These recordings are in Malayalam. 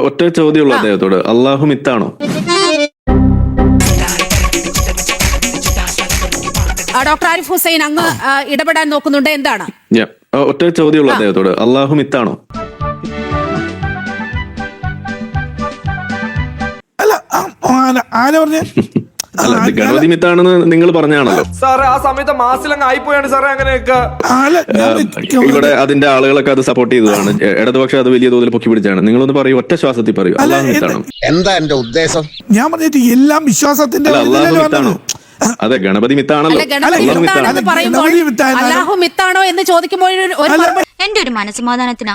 ഒറ്റ ചോദ്യമുള്ളൂ അദ്ദേഹത്തോട്, അള്ളാഹു മിത്താണോ? ഡോക്ടർ ആരിഫ് ഹുസൈൻ അങ്ങ് ഇടപെടാൻ നോക്കുന്നുണ്ട്, എന്താണ്? ഒറ്റ ചോദ്യമുള്ളൂ അദ്ദേഹത്തോട്, അള്ളാഹു മിത്താണോ? അല്ല, ഗണപതി മിത്താണെന്ന് നിങ്ങൾ പറഞ്ഞാണല്ലോ സാറേ. ആ സമയത്ത് മാസിലങ്ങ് ആയിപ്പോയാണ് സാറേ അങ്ങനെയൊക്കെ. ഇവിടെ അതിന്റെ ആളുകളൊക്കെ അത് സപ്പോർട്ട് ചെയ്തതാണ്, ഇടതുപക്ഷം അത് വലിയ തോതിൽ പൊക്കി പിടിച്ചാണ്. നിങ്ങളൊന്ന് പറയൂ, ഒറ്റ ശ്വാസത്തിൽ പറയൂ, അള്ളാഹു മിത്താണോ? എന്താ എന്റെ ഉദ്ദേശം? ഞാൻ പറഞ്ഞിട്ട് എല്ലാം വിശ്വാസത്തിന്റെ അള്ളാഹു മിത്താണോ? അതെ, ഗണപതി മിത്താണല്ലോ. അല്ലാഹു മിത്താണോ എന്ന് ചോദിക്കുമ്പോൾ എന്റെ ഒരു മനസ്സമാധാനത്തിനാ,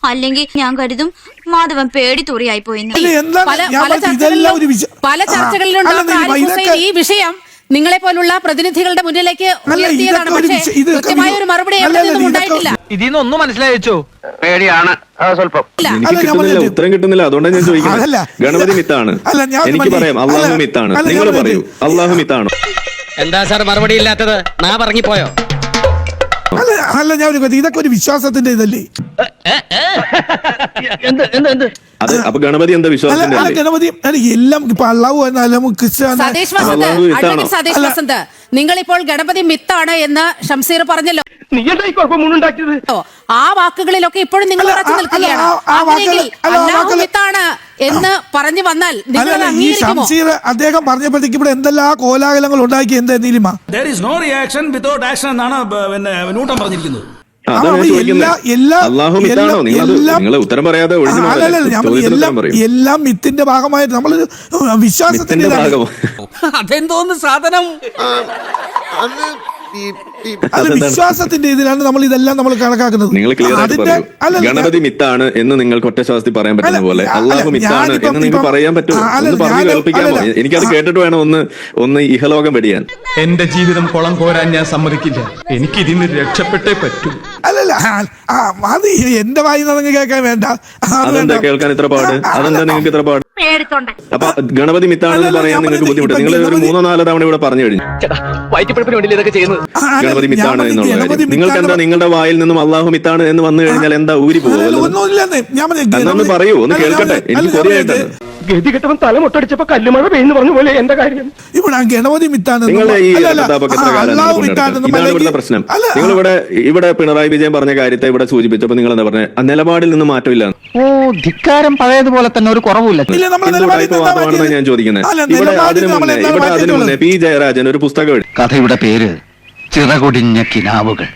അല്ലെങ്കിൽ ഞാൻ കരുതും മാധവൻ പേടി തുറിയായി പോയെന്ന്. പല ചർച്ചകളിലും ഈ വിഷയം നിങ്ങളെ പോലുള്ള പ്രതിനിധികളുടെ മുന്നിലേക്ക് ഉയർത്തിയതാണ്. പക്ഷേ കൃത്യമായ ഒരു മറുപടി ഉണ്ടായിട്ടില്ല. ഇതിന്നൊന്നും മനസ്സിലായോ? പേടിയാണ് സ്വല്പം. എനിക്ക് കിട്ടുന്നില്ല, ഉത്തരം കിട്ടുന്നില്ല. അതുകൊണ്ടാണ് ഞാൻ ചോദിക്കുന്നത്. ഗണപതി മിത്താണ്, എനിക്ക് പറയാം അള്ളാഹു മിത്താണ്. നിങ്ങൾ പറയൂ, അള്ളാഹു മിത്താണോ? എന്താ സാർ മറുപടി ഇല്ലാത്തത്? നാ പറഞ്ഞിപ്പോയോ? അല്ല, ഞാൻ ഇതൊക്കെ ഒരു വിശ്വാസത്തിന്റെ ഇതല്ലേ? അപ്പൊ ഗണപതി എന്താ വിശ്വാസത്തിന്റെ? ഗണപതി എല്ലാം ഇപ്പൊ അള്ളാഹു സതീഷ് വസന്ത്, നിങ്ങളിപ്പോൾ ഗണപതി മിത്താണ് എന്ന് ഷംസീർ പറഞ്ഞല്ലോ. ആ വാക്കുകളിലൊക്കെ ഇപ്പോഴും നിങ്ങൾ ഉറച്ചു നിൽക്കുകയാണ്. അല്ലാഹു മിത്താണ് എന്ന് പറഞ്ഞു വന്നാൽ ഷംസീർ അദ്ദേഹം പറഞ്ഞപ്പോഴത്തേക്ക് ഇവിടെ എന്തെല്ലാം കോലാഹലങ്ങൾ ഉണ്ടാക്കി. എന്താ നീലിമ? ഉത്തരം പറയാതെ എല്ലാം മിത്തിന്റെ ഭാഗമായിട്ട് നമ്മൾ വിശ്വാസത്തിന്റെ അതെന്തോന്ന് സാധനം? അത് വിശ്വാസത്തിന്റെ ഇതിലാണ് നമ്മൾ ഇതെല്ലാം നമ്മൾ കണക്കാക്കുന്നത്. നിങ്ങൾ ക്ലിയർ ആയിട്ട് പറയൂ, ഗണപതി മിത്താണ് എന്ന് നിങ്ങൾക്ക് ഒറ്റ ശ്വാസത്തിൽ പറയാൻ പറ്റുന്ന പോലെ അള്ളാഹു മിത്താണ് എന്ന് നിങ്ങൾക്ക് പറയാൻ പറ്റുമോ? ഒന്ന് പറഞ്ഞു കേൾപ്പിക്കാമോ? എനിക്കത് കേട്ടിട്ട് വേണം ഒന്ന് ഇഹലോകം വെടിയാൻ. എന്റെ ജീവിതം കുളം കോരാൻ ഞാൻ സമ്മതിക്കില്ല. എനിക്ക് ഇതിന് രക്ഷപ്പെട്ടേ പറ്റൂ. അല്ലല്ല, അത് എന്റെ വായി നിന്ന് കേൾക്കാൻ വേണ്ട. അതെന്താ കേൾക്കാൻ ഇത്ര പാട്? അതെന്താ നിങ്ങൾക്ക് ഇത്ര പാട്? അപ്പൊ ഗണപതി മിത്താണെന്ന് പറയാൻ നിങ്ങൾക്ക് ബുദ്ധിമുട്ട്. നിങ്ങൾ ഒരു 3-4 തവണ ഇവിടെ പറഞ്ഞു കഴിഞ്ഞു ഗണപതി മിത്താണ് എന്നുള്ള കാര്യം. നിങ്ങൾക്ക് എന്താ നിങ്ങളുടെ വായിൽ നിന്നും അള്ളാഹു മിത്താണ് എന്ന് വന്നു കഴിഞ്ഞാൽ എന്താ ഊരി പോകുമല്ലോ? പറയൂ, ഒന്ന് കേൾക്കട്ടെ. എനിക്ക് പൊതുവായിട്ടാണ് ഗതികെട്ടവൻ തല മുട്ടടിച്ചപ്പോ കല്ലുമഴ പെയ്യുന്നു പറഞ്ഞ പോലെ എന്റെ കാര്യം. ഇവിടെ ഗണപതി മിത്താണ് നിങ്ങളുടെ ഈ ഇതാണ് ഇവിടുത്തെ പ്രശ്നം. നിങ്ങൾ ഇവിടെ പിണറായി വിജയൻ പറഞ്ഞ കാര്യത്തെ ഇവിടെ സൂചിപ്പിച്ചപ്പോ നിങ്ങൾ എന്താ പറഞ്ഞത്? നിലപാടിൽ നിന്ന് മാറ്റമില്ല. ധിക്കാരം പഴയതുപോലെ തന്നെ ഒരു കുറവില്ല. ഞാൻ ചോദിക്കുന്നത് ഇവിടെ അതിനു മുന്നേ പി ജയരാജൻ ഒരു പുസ്തകം എഴുതി. കഥയുടെ പേര് ചിറകൊടിഞ്ഞ കിനാവുകൾ.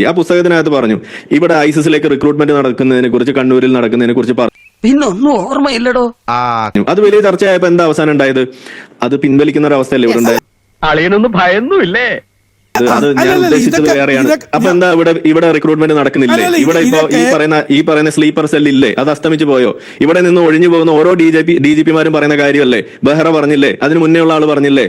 ആ പുസ്തകത്തിനകത്ത് പറഞ്ഞു ഇവിടെ ഐസിസിലേക്ക് റിക്രൂട്ട്മെന്റ് നടക്കുന്നതിനെ കുറിച്ച്, കണ്ണൂരിൽ നടക്കുന്നതിനെ കുറിച്ച് പറഞ്ഞു. പിന്നൊന്നും ഓർമ്മയില്ലടോ. അത് വലിയ ചർച്ചയായപ്പോ എന്താ അവസാനം ഉണ്ടായത്? അത് പിൻവലിക്കുന്ന ഒരു അവസ്ഥയല്ലേ ഇവിടെ ഉണ്ടായത്? അളിയനൊന്നും ഭയൊന്നുമില്ലേ? അത് ഞാൻ ഉദ്ദേശിച്ചത് വേറെയാണ്. അപ്പൊ എന്താ ഇവിടെ റിക്രൂട്ട്മെന്റ് നടക്കുന്നില്ലേ? ഇവിടെ ഇപ്പൊ ഈ പറയുന്ന സ്ലീപ്പർ സെൽ ഇല്ലേ? അത് അസ്തമിച്ചു പോയോ? ഇവിടെ നിന്ന് ഒഴിഞ്ഞു പോകുന്ന ഓരോ DGP-മാരും പറയുന്ന കാര്യമല്ലേ? ബെഹ്റ പറഞ്ഞില്ലേ? അതിന് മുന്നേ ഉള്ള ആള് പറഞ്ഞില്ലേ?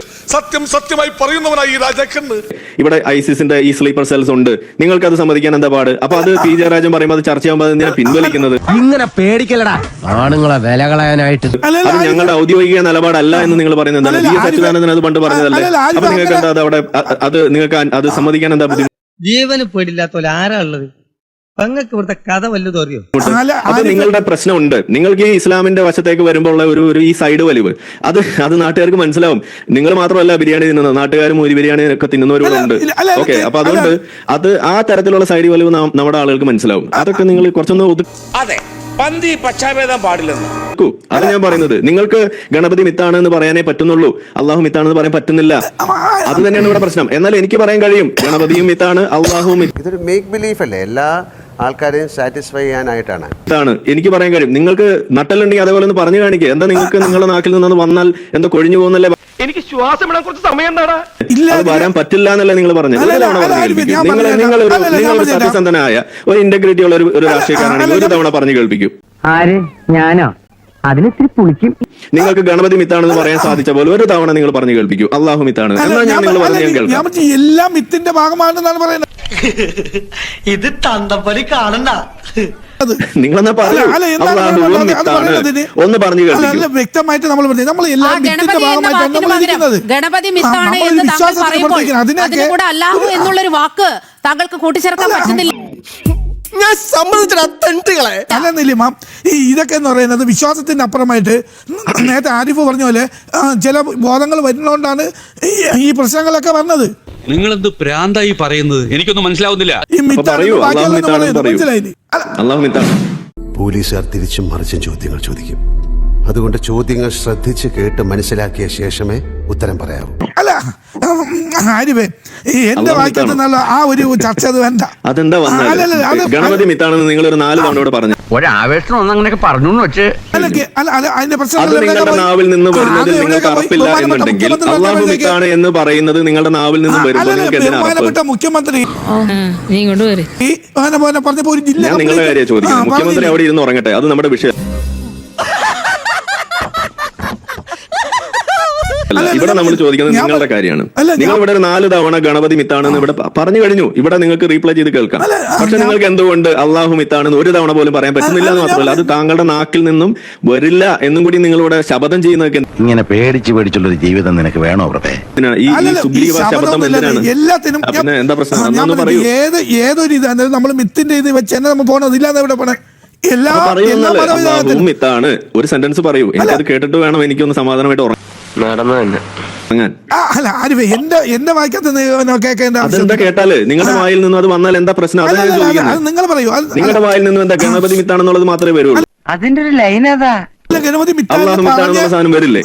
സത്യമായി പറയുന്നവനായി രാജാക്കന്ന്. ഇവിടെ ഐസിസിന്റെ ഈ സ്ലീപ്പർ സെൽസ് ഉണ്ട്. നിങ്ങൾക്ക് അത് സമ്മതിക്കാൻ എന്താ പാട്? അപ്പൊ അത് പി ജയരാജൻ പറയുമ്പോൾ അത് ചർച്ചയാകുമ്പോൾ അത് ഞാൻ പിൻവലിക്കുന്നത്. ഇങ്ങനെ പേടിക്കലടാ ആണുങ്ങളെ വില കളയാനായിട്ട്. അത് ഞങ്ങളുടെ ഔദ്യോഗിക നിലപാടല്ല എന്ന് നിങ്ങൾ പറയുന്നത് എന്താണ്? വി എസ് അച്യുതാനന്ദൻ അത് പണ്ട് പറഞ്ഞതല്ലേ? അപ്പൊ നിങ്ങൾക്ക് എന്താ അവിടെ അത് നിങ്ങൾക്ക് അത് സമ്മതിക്കാൻ എന്താ ബുദ്ധിമുട്ട്? ജീവന് പേടില്ലാത്ത ആരാ ഉള്ളത്? പെങ്ങൾക്ക് ഇവിടുത്തെ കഥ വല്ലതും അറിയോ? അത് നിങ്ങളുടെ പ്രശ്നമുണ്ട്. നിങ്ങൾക്ക് ഈ ഇസ്ലാമിന്റെ വശത്തേക്ക് വരുമ്പോൾ ഒരു ഈ സൈഡ് വലിവ് അത് നാട്ടുകാർക്ക് മനസ്സിലാവും. നിങ്ങൾ മാത്രമല്ല ബിരിയാണി തിന്നുന്നത്, നാട്ടുകാരും ഒരു ബിരിയാണി ഒക്കെ തിന്നുന്നവരുണ്ട്. ഓക്കെ, അപ്പൊ അതുകൊണ്ട് അത് ആ തരത്തിലുള്ള സൈഡ് വലിവ് നമ്മുടെ ആളുകൾക്ക് മനസ്സിലാവും. അതൊക്കെ നിങ്ങൾ കുറച്ചൊന്ന് പന്തി പക്ഷാഭേദം പാടില്ലെന്ന്. അത് ഞാൻ പറയുന്നത് നിങ്ങൾക്ക് ഗണപതി മിത്താണ് എന്ന് പറയാനേ പറ്റുന്നുള്ളൂ, അള്ളാഹു മിത്താണെന്ന് പറയാൻ പറ്റുന്നില്ല. അത് തന്നെയാണ് ഇവിടെ പ്രശ്നം. എന്നാൽ എനിക്ക് പറയാൻ കഴിയും ഗണപതിയും മിത്താണ്, അള്ളാഹുവും ഇതൊരു മേക്ക് ബിലീഫ് അല്ലേ? എല്ലാ ആൾക്കാരെയും സാറ്റിസ്ഫൈ ചെയ്യാനായിട്ടാണ് എനിക്ക് പറയാൻ കഴിയും. നിങ്ങൾക്ക് നട്ടലുണ്ടെങ്കിൽ അതേപോലെ ഒന്ന് പറഞ്ഞു കാണിക്കുക. എന്താ നിങ്ങൾക്ക് നിങ്ങളുടെ നാട്ടിൽ നിന്ന് വന്നാൽ എന്താ കൊഴിഞ്ഞു പോകുന്നല്ലേ? എനിക്ക് ശ്വാസം ഇടാൻ കുറച്ച് സമയം അത് വരാൻ പറ്റില്ല എന്നല്ലേ നിങ്ങൾ പറഞ്ഞത്? നിങ്ങൾ സത്യസന്ധനായ ഒരു ഇന്റഗ്രിറ്റി ഉള്ള ഒരു രാഷ്ട്രീയക്കാരാണെങ്കിൽ ഒരു തവണ പറഞ്ഞു കേൾപ്പിക്കും. ആര്? ഞാനോ? അതിനിത്തിരി പുളിക്കും. നിങ്ങൾക്ക് ഗണപതി മിത്താണെന്ന് പറയാൻ സാധിച്ച പോലെ ഒരു തവണ നിങ്ങൾ പറഞ്ഞു കേൾപ്പിക്കും അള്ളാഹു മിത്താണ്. എന്നാൽ ഞാൻ നിങ്ങൾ പറഞ്ഞു കേൾക്കാം. എല്ലാം മിത്തിന്റെ ഭാഗമാണെന്നാണ് പറയുന്നത്. ഇത് തന്തപ്പടി കാണണ്ട. നിങ്ങളെന്നാ പറയൂ, ഒന്ന് പറഞ്ഞു കേൾപ്പിക്കും. വ്യക്തമായിട്ട് നമ്മൾ ഗണപതി മിത്താണ് എന്ന് താങ്കൾ പറയുമ്പോൾ അതിന്റെ കൂടെ അല്ലാഹു എന്നുള്ളൊരു വാക്ക് താങ്കൾക്ക് കൂട്ടിച്ചേർക്കാൻ പറ്റുന്നില്ല. ഞാൻ സമ്മതിച്ചളെ. അല്ലെന്നില്ല മാം, ഈ ഇതൊക്കെ എന്ന് പറയുന്നത് വിശ്വാസത്തിന് അപ്പുറമായിട്ട് നേരത്തെ ആരിഫ് പറഞ്ഞ പോലെ ചില ബോധങ്ങൾ വരുന്നതുകൊണ്ടാണ് ഈ പ്രശ്നങ്ങളൊക്കെ വന്നത്. നിങ്ങളെന്ത് പ്രാന്തായി പറയുന്നത് എനിക്കൊന്നും മനസ്സിലാവുന്നില്ല. ഈ പറയൂ, അള്ളാഹു മിത്താണ് പറയൂ. മനസ്സിലായില്ലേ? അള്ളാഹു മിത്താണ്. പോലീസുകാർ തിരിച്ചും മറിച്ചും ചോദ്യങ്ങൾ ചോദിക്കും. അതുകൊണ്ട് ചോദ്യങ്ങൾ ശ്രദ്ധിച്ച് കേട്ട് മനസ്സിലാക്കിയ ശേഷമേ ഉത്തരം പറയാവൂ. അല്ല ആരിഫേ, എന്റെ വായിക്കുന്ന നല്ല ആ ഒരു ചർച്ച അത് വേണ്ട. അതെന്താ വന്നത്? ഗണപതി മിത്താണെന്ന് നിങ്ങൾ ഒരു 4 തവണയോട് പറഞ്ഞു. ഒരാവേശം ഒന്നങ്ങനെയൊക്കെ പറഞ്ഞു വെച്ച് അതിന്റെ അത് നിങ്ങളുടെ നാവിൽ നിന്ന് വരുന്നതിൽ നിങ്ങൾക്ക് അറപ്പില്ല എന്നുണ്ടെങ്കിൽ അള്ളാഹു മിത്താണ് എന്ന് പറയുന്നത് നിങ്ങളുടെ നാവിൽ നിന്ന് വരുമ്പോൾ നിങ്ങൾക്ക് എന്തിനാ അറപ്പ്? ബഹുമാനപ്പെട്ട മുഖ്യമന്ത്രി പറഞ്ഞപ്പോ ഒരു ജില്ല ഞാൻ നിങ്ങളുടെ കാര്യം ചോദിക്കുന്നത്. മുഖ്യമന്ത്രി അവിടെ ഇരുന്ന് ഉറങ്ങട്ടെ, അത് നമ്മുടെ വിഷയം. അല്ല, ഇവിടെ നമ്മൾ ചോദിക്കുന്നത് നിങ്ങളുടെ കാര്യമാണ്. നിങ്ങൾ ഇവിടെ 4 തവണ ഗണപതി മിത്താണെന്ന് ഇവിടെ പറഞ്ഞു കഴിഞ്ഞു. ഇവിടെ നിങ്ങൾക്ക് റീപ്ലൈ ചെയ്ത് കേൾക്കാം. പക്ഷെ നിങ്ങൾക്ക് എന്തുകൊണ്ട് അള്ളാഹു മിത്താണെന്ന് ഒരു തവണ പോലും പറയാൻ പറ്റുന്നില്ല എന്ന് മാത്രമല്ല, അത് താങ്കളുടെ നാക്കിൽ നിന്നും വരില്ല എന്നും കൂടി നിങ്ങളിവിടെ ശപഥം ചെയ്യുന്നതൊക്കെ. ഇങ്ങനെ പേടിച്ചുള്ളൊരു ജീവിതം നിനക്ക് വേണോ പ്രഭേ? ഈ സുഗ്രീവ ശപഥം എന്തിനാണ്? എല്ലാത്തിനും പിന്നെ എന്താ പ്രശ്നം? പറയൂ. ഏതൊരു ഇത് നമ്മൾ മിത്തിന്റെ ഇത് വെച്ച് തന്നെ നമ്മൾ പോകണം. ഇല്ലാതെ ഇവിടെ പോണേ മിത്താണ്. ഒരു സെന്റൻസ് പറയൂ, എനിക്കത് കേട്ടിട്ട് വേണം എനിക്കൊന്ന് സമാധാനമായിട്ട് ഉറങ്ങാൻ. അല്ല ആരിഫേ, എന്റെ വായിക്കാത്ത കേൾക്കേണ്ട അതെന്താ കേട്ടാല് നിങ്ങളുടെ വായിൽ നിന്നും അത് വന്നാൽ എന്താ പ്രശ്നം? നിങ്ങൾ പറയൂ. നിങ്ങളുടെ വായിൽ നിന്നും എന്താ ഗണപതി മിത്താണെന്നുള്ളത് മാത്രമേ വരുള്ളൂ. അതിന്റെ ഒരു ലൈൻ ഏതാ? ഗണപതി സാധനം വരില്ലേ?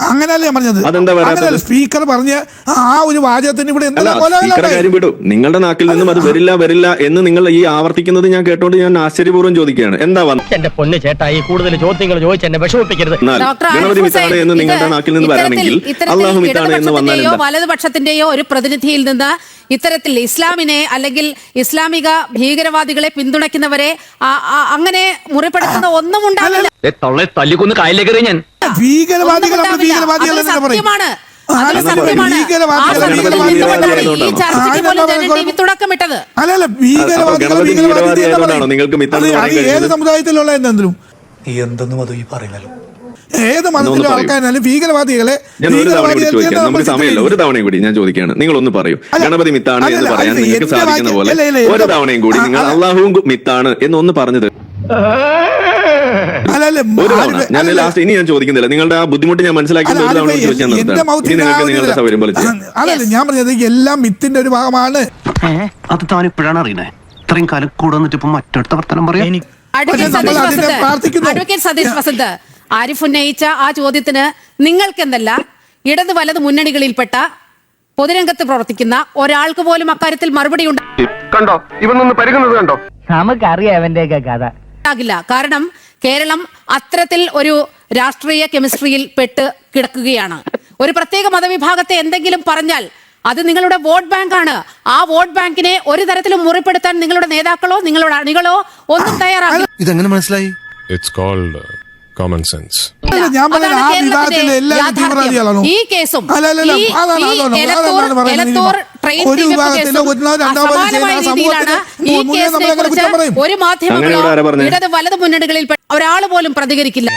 അങ്ങനെയല്ലേ പറഞ്ഞത്? അതെന്താ വരാത്തത്? സ്പീക്കർ പറഞ്ഞ ആ ഒരു വാചകത്തിന് ഇവിടെ സ്പീക്കറുടെ കാര്യം വിടൂ. നിങ്ങളുടെ നാക്കിൽ നിന്നും അത് വരില്ല എന്ന് നിങ്ങൾ ഈ ആവർത്തിക്കുന്നത് ഞാൻ കേട്ടോണ്ട് ഞാൻ ആശ്ചര്യപൂർവ്വം ചോദിക്കുകയാണ്. എന്താ വന്നത്? എന്റെ പൊന്ന് ചേട്ടായി കൂടുതൽ ചോദ്യങ്ങൾ ചോദിച്ച് എന്നെ വിഷമിപ്പിക്കരുത്. ഗണപതി മിത്താണ് എന്ന് നിങ്ങളുടെ നാക്കിൽ നിന്ന് വരാണെങ്കിൽ അള്ളാഹു മിത്താണ് എന്ന് വന്നാൽ വലതുപക്ഷത്തിന്റെയോ ഒരു പ്രതിനിധിയിൽ നിന്ന് ഇത്തരത്തിൽ ഇസ്ലാമിനെ അല്ലെങ്കിൽ ഇസ്ലാമിക ഭീകരവാദികളെ പിന്തുണയ്ക്കുന്നവരെ അങ്ങനെ മുറിപ്പെടുത്തുന്ന ഒന്നും ഉണ്ടാവില്ല. തല്ലിക്കൊന്ന് കായലേക്കറി ഞാൻ ഭീകരവാദികൾ സത്യമാണ്. തുടക്കമിട്ടത് ഏത് സമുദായത്തിലുള്ള എന്തെങ്കിലും ഏത് മതത്തിലും ആൾക്കാരാലും ഭീകരവാദികളെ നമുക്ക് സമയമില്ല. ഒരു തവണയും കൂടി ഞാൻ ചോദിക്കുകയാണ്, നിങ്ങൾ ഒന്ന് പറയൂ. ഗണപതി മിത്താണ് എന്ന് പറയാൻ നിങ്ങൾക്ക് സാധിക്കുന്ന പോലെ ഒരു തവണയും കൂടി നിങ്ങൾ അള്ളാഹു മിത്താണ് എന്നൊന്ന് പറഞ്ഞത് ഒരു തവണ. ഞാൻ ലാസ്റ്റ് ഇനി ഞാൻ ചോദിക്കുന്നില്ല. നിങ്ങളുടെ ആ ബുദ്ധിമുട്ട് ഞാൻ മനസ്സിലാക്കിയത് ഒരു തവണ ചോദിച്ചാൽ നിങ്ങൾക്ക് നിങ്ങളുടെ സൗകര്യം പോലെ ചെയ്യാം. അതല്ല ഞാൻ പറഞ്ഞത്, എല്ലാം മിത്തിന്റെ ഒരു ഭാഗമാണ്. അത് താനിപ്പോഴാണ് അറിയണേ. ഇത്രയും കാലം കൂടെ വന്നിട്ട് ഇപ്പൊ മറ്റൊരുത്ത വർത്തനം പറയാം. അഡ്വക്കേറ്റ് സതീഷ് വസന്ത് ആരിഫ് ഉന്നയിച്ച ആ ചോദ്യത്തിന് നിങ്ങൾക്കെന്നല്ല ഇടത് വലത് മുന്നണികളിൽപ്പെട്ട പൊതുരംഗത്ത് പ്രവർത്തിക്കുന്ന ഒരാൾക്ക് പോലും അക്കാര്യത്തിൽ മറുപടി കണ്ടോ ഇവനൊന്ന് പരിഗണന കണ്ടോ? നമുക്കറിയാം അവന്റെയൊക്കെ കഥ. കാരണം കേരളം അത്തരത്തിൽ ഒരു രാഷ്ട്രീയ കെമിസ്ട്രിയിൽ പെട്ട് കിടക്കുകയാണ്. ഒരു പ്രത്യേക മതവിഭാഗത്തെ എന്തെങ്കിലും പറഞ്ഞാൽ അത് നിങ്ങളുടെ വോട്ട് ബാങ്ക് ആണ്. ആ വോട്ട് ബാങ്കിനെ ഒരു തരത്തിലും മുറിപ്പെടുത്താൻ നിങ്ങളുടെ നേതാക്കളോ നിങ്ങളുടെ അണികളോ ഒന്നും തയ്യാറാകില്ല. ഇതെങ്ങനെ മനസ്സിലായി? It's called common sense. ഈ കേസും ഒരു മാധ്യമങ്ങളോ ഇടത് വലത് മുന്നണികളിൽ ഒരാൾ പോലും പ്രതികരിക്കില്ല.